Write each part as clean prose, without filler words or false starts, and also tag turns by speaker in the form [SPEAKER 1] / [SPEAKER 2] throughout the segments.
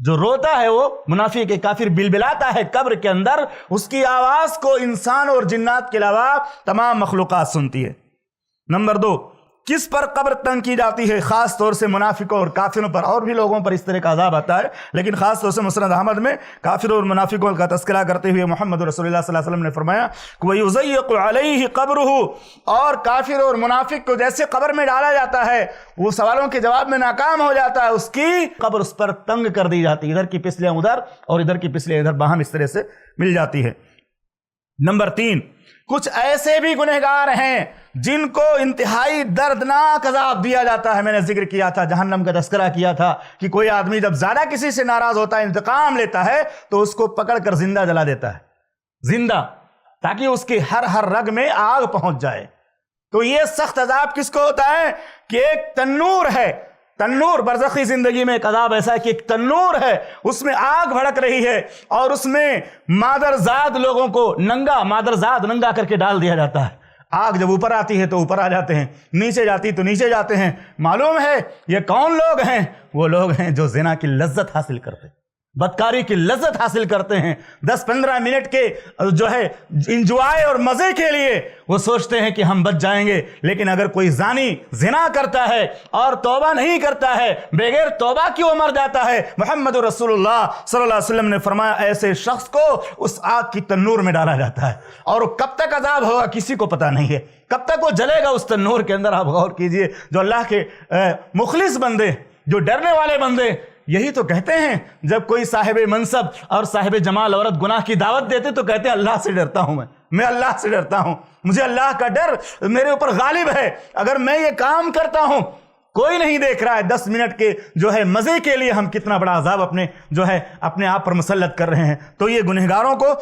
[SPEAKER 1] جو روتا ہے وہ منافق کافر بلبلاتا ہے قبر کے اندر، اس کی آواز کو انسان اور جنات کے علاوہ تمام مخلوقات سنتی ہے۔ نمبر 2، کس پر قبر تنگ کی جاتی ہے؟ خاص طور سے منافقوں اور کافروں پر، اور بھی لوگوں پر اس طرح کا عذاب آتا ہے، لیکن خاص طور سے مسند احمد میں کافروں اور منافقوں کا تذکرہ کرتے ہوئے محمد رسول اللہ صلی اللہ علیہ وسلم نے فرمایا کہ وَيُضَيِّقُ عَلَيْهِ قَبْرُهُ، اور کافر اور منافق کو جیسے قبر میں ڈالا جاتا ہے، وہ سوالوں کے جواب میں ناکام ہو جاتا ہے، اس کی قبر اس پر تنگ کر دی جاتی ہے، ادھر کی پسلیاں ادھر اور ادھر کی پسلیاں ادھر باہم اس طرح سے مل جاتی ہے۔ نمبر 3، کچھ ایسے بھی گنہگار ہیں جن کو انتہائی دردناک عذاب دیا جاتا ہے۔ میں نے ذکر کیا تھا، جہنم کا تذکرہ کیا تھا کہ کوئی آدمی جب زیادہ کسی سے ناراض ہوتا ہے، انتقام لیتا ہے، تو اس کو پکڑ کر زندہ جلا دیتا ہے، زندہ، تاکہ اس کی ہر رگ میں آگ پہنچ جائے۔ تو یہ سخت عذاب کس کو ہوتا ہے کہ ایک تنور ہے، تنور برزخی زندگی میں ایک عذاب ایسا ہے کہ ایک تنور ہے، اس میں آگ بھڑک رہی ہے اور اس میں مادرزاد لوگوں کو مادرزاد ننگا کر کے ڈال دیا جاتا ہے۔ آگ جب اوپر آتی ہے تو اوپر آ جاتے ہیں، نیچے جاتی تو نیچے جاتے ہیں۔ معلوم ہے یہ کون لوگ ہیں؟ وہ لوگ ہیں جو زنا کی لذت حاصل کرتے ہیں، بدکاری کی لذت حاصل کرتے ہیں، 10-15 منٹ کے جو ہے انجوائے اور مزے کے لیے وہ سوچتے ہیں کہ ہم بچ جائیں گے، لیکن اگر کوئی زانی زنا کرتا ہے اور توبہ نہیں کرتا ہے، بغیر توبہ کی وہ مر جاتا ہے، محمد رسول اللہ صلی اللہ علیہ وسلم نے فرمایا ایسے شخص کو اس آگ کی تنور میں ڈالا جاتا ہے، اور وہ کب تک عذاب ہوگا کسی کو پتہ نہیں ہے، کب تک وہ جلے گا اس تنور کے اندر۔ آپ غور کیجئے، جو اللہ کے مخلص بندے، جو ڈرنے والے بندے، یہی تو کہتے ہیں جب کوئی صاحب منصب اور صاحب جمال عورت گناہ کی دعوت دیتے تو کہتے ہیں اللہ سے ڈرتا ہوں، میں اللہ سے ڈرتا ہوں، مجھے اللہ کا ڈر میرے اوپر غالب ہے، اگر میں یہ کام کرتا ہوں کوئی نہیں دیکھ رہا ہے، 10 منٹ کے جو ہے مزے کے لیے ہم کتنا بڑا عذاب اپنے آپ پر مسلط کر رہے ہیں۔ تو یہ گنہگاروں کو،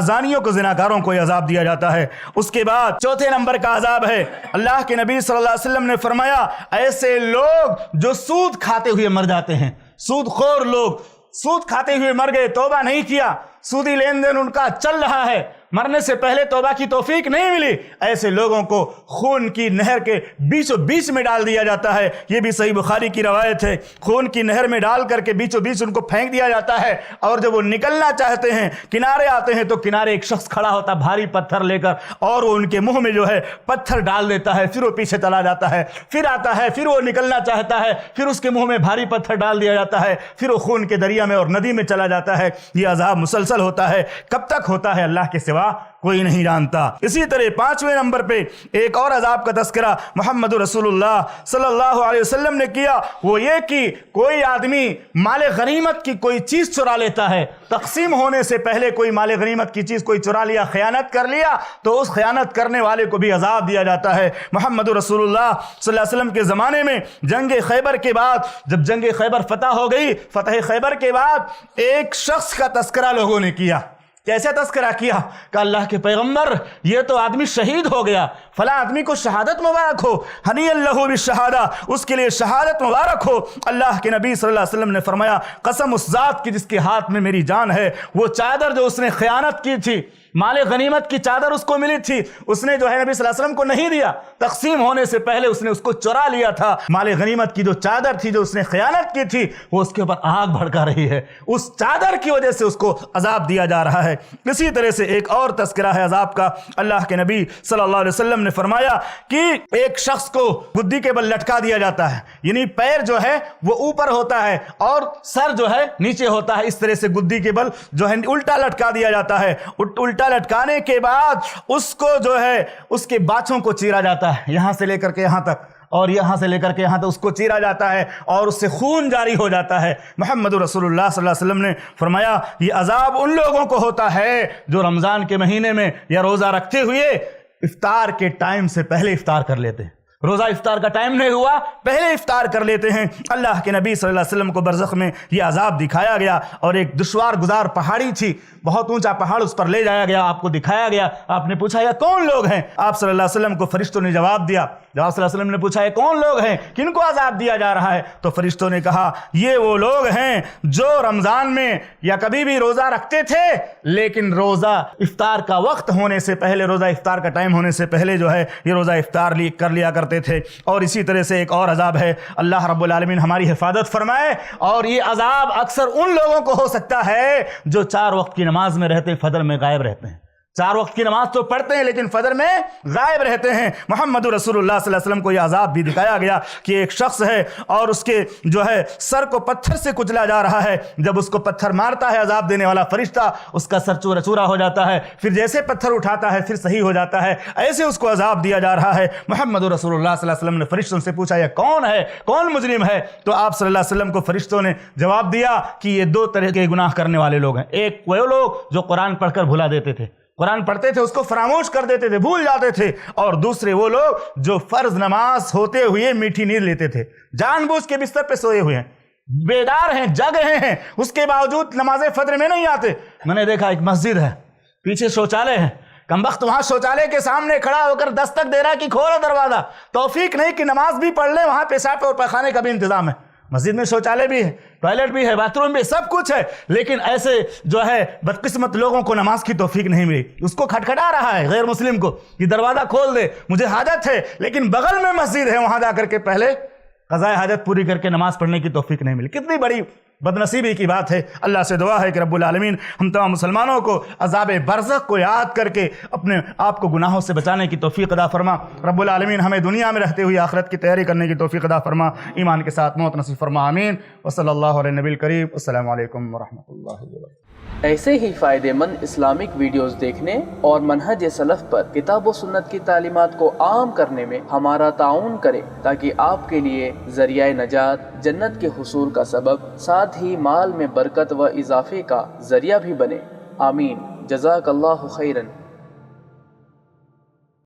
[SPEAKER 1] زانیوں کو، زناکاروں کو یہ عذاب دیا جاتا ہے۔ اس کے بعد چوتھے نمبر کا عذاب ہے، اللہ کے نبی صلی اللہ علیہ وسلم نے فرمایا ایسے لوگ جو سود کھاتے ہوئے مر جاتے ہیں، سود خور لوگ، سود کھاتے ہوئے مر گئے، توبہ نہیں کیا، سودی لین دین ان کا چل رہا ہے، مرنے سے پہلے توبہ کی توفیق نہیں ملی، ایسے لوگوں کو خون کی نہر کے بیچوں بیچ میں ڈال دیا جاتا ہے۔ یہ بھی صحیح بخاری کی روایت ہے، خون کی نہر میں ڈال کر کے بیچوں بیچ ان کو پھینک دیا جاتا ہے، اور جب وہ نکلنا چاہتے ہیں، کنارے آتے ہیں، تو کنارے ایک شخص کھڑا ہوتا بھاری پتھر لے کر، اور وہ ان کے منہ میں جو ہے پتھر ڈال دیتا ہے، پھر وہ پیچھے چلا جاتا ہے، پھر آتا ہے، پھر وہ نکلنا چاہتا ہے، پھر اس کے منہ میں بھاری پتھر ڈال دیا جاتا ہے، پھر وہ خون کے دریا میں اور ندی میں چلا جاتا ہے۔ یہ عذاب مسلسل ہوتا ہے، کب تک ہوتا ہے اللہ کے سوا کوئی نہیں جانتا۔ اسی طرح 5ویں نمبر پہ ایک اور عذاب کا تذکرہ محمد رسول اللہ صلی اللہ علیہ وسلم نے کیا، وہ یہ کہ کوئی آدمی مال غنیمت کی کوئی چیز چرا لیتا ہے، تقسیم ہونے سے پہلے کوئی مال غنیمت کی چیز کوئی چرا لیا، خیانت کر لیا، تو اس خیانت کرنے والے کو بھی عذاب دیا جاتا ہے۔ محمد رسول اللہ صلی اللہ علیہ وسلم کے زمانے میں جنگ خیبر کے بعد، جب جنگ خیبر فتح ہو گئی، فتح خیبر کے بعد ایک شخص کا تذکرہ لوگوں نے کیا۔ کیسے تذکرہ کیا کہ اللہ کے پیغمبر یہ تو آدمی شہید ہو گیا، فلاں آدمی کو شہادت مبارک ہو، ہنی اللہ بالشہادہ، اس کے لیے شہادت مبارک ہو۔ اللہ کے نبی صلی اللہ علیہ وسلم نے فرمایا قسم اس ذات کی جس کے ہاتھ میں میری جان ہے، وہ چادر جو اس نے خیانت کی تھی، مال غنیمت کی چادر اس کو ملی تھی، اس نے جو ہے نبی صلی اللہ علیہ وسلم کو نہیں دیا، تقسیم ہونے سے پہلے اس نے اس کو چرا لیا تھا، مال غنیمت کی جو چادر تھی جو اس نے خیانت کی تھی، وہ اس کے اوپر آگ بھڑکا رہی ہے، اس چادر کی وجہ سے اس کو عذاب دیا جا رہا ہے۔ اسی طرح سے ایک اور تذکرہ ہے عذاب کا، اللہ کے نبی صلی اللہ علیہ وسلم نے فرمایا کہ ایک شخص کو گدی کے بل لٹکا دیا جاتا ہے، یعنی پیر جو ہے وہ اوپر ہوتا ہے اور سر جو ہے نیچے ہوتا ہے، اس طرح سے گدی کے بل جو ہے الٹا لٹکا دیا جاتا ہے، الٹا لٹکانے کے بعد اس کو جو ہے اس کے باچھوں کو چیرا جاتا ہے، یہاں سے لے کر کے یہاں تک اور یہاں سے لے کر کے یہاں تک اس کو چیرا جاتا ہے اور اس سے خون جاری ہو جاتا ہے۔ محمد رسول اللہ صلی اللہ علیہ وسلم نے فرمایا یہ عذاب ان لوگوں کو ہوتا ہے جو رمضان کے مہینے میں یا روزہ رکھتے ہوئے افطار کے ٹائم سے پہلے افطار کر لیتے ہیں، روزہ افطار کا ٹائم نہیں ہوا پہلے افطار کر لیتے ہیں۔ اللہ کے نبی صلی اللہ علیہ وسلم کو برزخ میں یہ عذاب دکھایا گیا، اور ایک دشوار گزار پہاڑی تھی، بہت اونچا پہاڑ، اس پر لے جایا گیا، آپ کو دکھایا گیا، آپ نے پوچھا یہ کون لوگ ہیں؟ آپ صلی اللہ علیہ وسلم کو فرشتوں نے جواب دیا، جب آپ صلی اللہ علیہ وسلم نے پوچھا یہ کون لوگ ہیں، کن کو عذاب دیا جا رہا ہے؟ تو فرشتوں نے کہا یہ وہ لوگ ہیں جو رمضان میں یا کبھی بھی روزہ رکھتے تھے، لیکن روزہ افطار کا وقت ہونے سے پہلے، روزہ افطار کا ٹائم ہونے سے پہلے جو ہے یہ روزہ افطار کر لیا کرتے کرتے تھے۔ اور اسی طرح سے ایک اور عذاب ہے، اللہ رب العالمین ہماری حفاظت فرمائے، اور یہ عذاب اکثر ان لوگوں کو ہو سکتا ہے جو 4 وقت کی نماز میں رہتے فجر میں غائب رہتے ہیں۔ 4 وقت کی نماز تو پڑھتے ہیں لیکن فجر میں غائب رہتے ہیں۔ محمد رسول اللہ صلی اللہ علیہ وسلم کو یہ عذاب بھی دکھایا گیا کہ ایک شخص ہے اور اس کے جو ہے سر کو پتھر سے کچلا جا رہا ہے، جب اس کو پتھر مارتا ہے عذاب دینے والا فرشتہ، اس کا سر چورا چورا ہو جاتا ہے، پھر جیسے پتھر اٹھاتا ہے پھر صحیح ہو جاتا ہے، ایسے اس کو عذاب دیا جا رہا ہے۔ محمد رسول اللہ صلی اللہ علیہ وسلم نے فرشتوں سے پوچھا یہ کون ہے، کون مجرم ہے؟ تو آپ صلی اللہ علیہ وسلم کو فرشتوں نے جواب دیا کہ یہ 2 طرح کے گناہ کرنے والے لوگ ہیں۔ ایک وہ لوگ جو قرآن پڑھ کر بھلا دیتے تھے، قرآن پڑھتے تھے اس کو فراموش کر دیتے تھے، بھول جاتے تھے، اور دوسرے وہ لوگ جو فرض نماز ہوتے ہوئے میٹھی نیند لیتے تھے، جان بوجھ کے بستر پہ سوئے ہوئے ہیں، بیدار ہیں، جگ رہے ہیں، اس کے باوجود نماز فجر میں نہیں آتے۔ میں نے دیکھا ایک مسجد ہے، پیچھے شوچالے ہے، کمبخت وہاں شوچالے کے سامنے کھڑا ہو کر دستک دے رہا کہ کھولو دروازہ، توفیق نہیں کہ نماز بھی پڑھ لیں، وہاں پیشاب اور پخانے کا بھی انتظام ہے، مسجد میں شوچالے بھی ہے، ٹوائلٹ بھی ہے، باتھ روم بھی، سب کچھ ہے، لیکن ایسے جو ہے بدقسمت لوگوں کو نماز کی توفیق نہیں ملی۔ اس کو کھٹکھٹا رہا ہے غیر مسلم کو کہ دروازہ کھول دے، مجھے حاجت ہے، لیکن بغل میں مسجد ہے، وہاں جا کر کے پہلے قضائے حاجت پوری کر کے نماز پڑھنے کی توفیق نہیں ملی۔ کتنی بڑی بدنصیبی کی بات ہے۔ اللہ سے دعا ہے کہ رب العالمین ہم تمام مسلمانوں کو عذاب برزخ کو یاد کر کے اپنے آپ کو گناہوں سے بچانے کی توفیق عطا فرما۔ رب العالمین ہمیں دنیا میں رہتے ہوئے آخرت کی تیاری کرنے کی توفیق عطا فرما، ایمان کے ساتھ موت نصیب فرما، آمین۔ وصلی اللہ علیہ نبی الکریم۔ السلام علیکم ورحمۃ اللہ وبرکاتہ۔
[SPEAKER 2] ایسے ہی فائدہ مند اسلامک ویڈیوز دیکھنے اور منہج سلف پر کتاب و سنت کی تعلیمات کو عام کرنے میں ہمارا تعاون کریں تاکہ آپ کے لیے ذریعہ نجات، جنت کے حصول کا سبب، ساتھ ہی مال میں برکت و اضافے کا ذریعہ بھی بنے۔ آمین۔ جزاک اللہ خیرن۔